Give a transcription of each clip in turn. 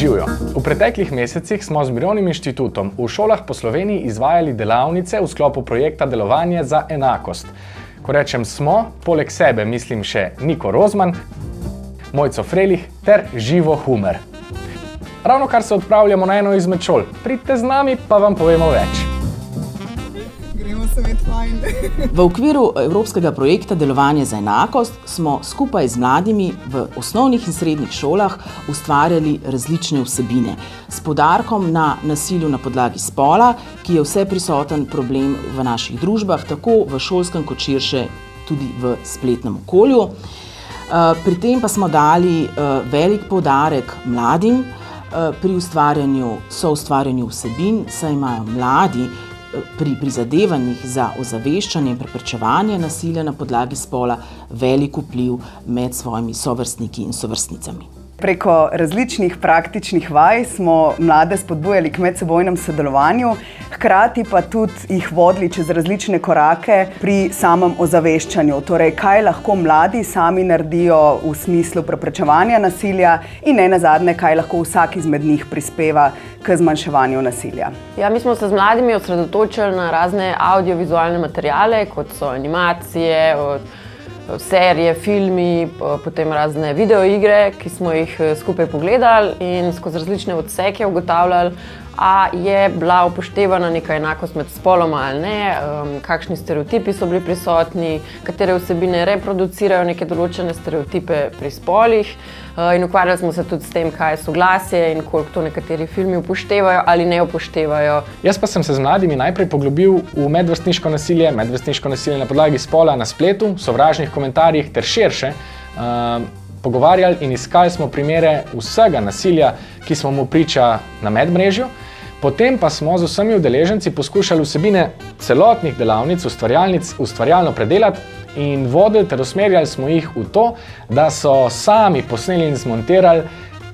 Živjo! V preteklih mesecih smo z Mirovnim inštitutom v šolah po Sloveniji izvajali delavnice v sklopu projekta Delovanje za enakost. Ko rečem smo, poleg sebe mislim še Niko Rozman, Mojco Frelih ter Živo Humer. Ravnokar se odpravljamo na eno izmed šol. Pridite z nami, pa vam povemo več. V okviru evropskega projekta Delovanje za enakost smo skupaj z mladimi v osnovnih in srednjih šolah ustvarjali različne vsebine s poudarkom na nasilju na podlagi spola, ki je vseprisoten problem v naših družbah, tako v šolskem kot širše tudi v spletnem okolju. Pri tem pa smo dali velik poudarek mladim pri soustvarjanju vsebin, saj imajo mladi pri prizadevanjih za ozaveščanje in preprečevanje nasilja na podlagi spola velik vpliv med svojimi sovrstniki in sovrstnicami. Preko različnih praktičnih vaj smo mlade spodbujali k medsebojnem sodelovanju, hkrati pa tudi jih vodili čez različne korake pri samem ozaveščanju. Torej, kaj lahko mladi sami naredijo v smislu preprečevanja nasilja in nenazadnje, kaj lahko vsak izmed njih prispeva k zmanjševanju nasilja. Ja, mi smo se z mladimi osredotočili na razne audiovizualne materiale, kot so animacije, serije, filmi, potem razne videoigre, ki smo jih skupaj pogledali in skozi različne odseke ugotavljali, a je bila upoštevana neka enakost med spoloma ali ne, kakšni stereotipi so bili prisotni, katere vsebine reproducirajo neke določene stereotipe pri spolih in ukvarjali smo se tudi s tem, kaj je soglasje in koliko to nekateri filmi upoštevajo ali ne upoštevajo. Jaz pa sem se z mladimi najprej poglobil v medvrstniško nasilje na podlagi spola na spletu, sovražnih komentarjih ter širše, pogovarjali in iskali smo primere vsega nasilja, ki smo mu priča na medmrežju. Potem pa smo z vsemi udeleženci poskušali vsebine celotnih delavnic, ustvarjalnic ustvarjalno predelati in vodili ter usmerjali smo jih v to, da so sami posneli in zmontirali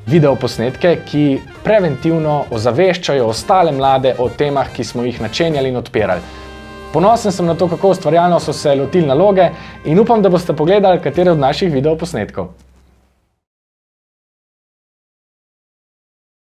videoposnetke, ki preventivno ozaveščajo ostale mlade o temah, ki smo jih načenjali in odpirali. Ponosen sem na to, kako ustvarjalno so se lotili naloge in upam, da boste pogledali katere od naših videoposnetkov.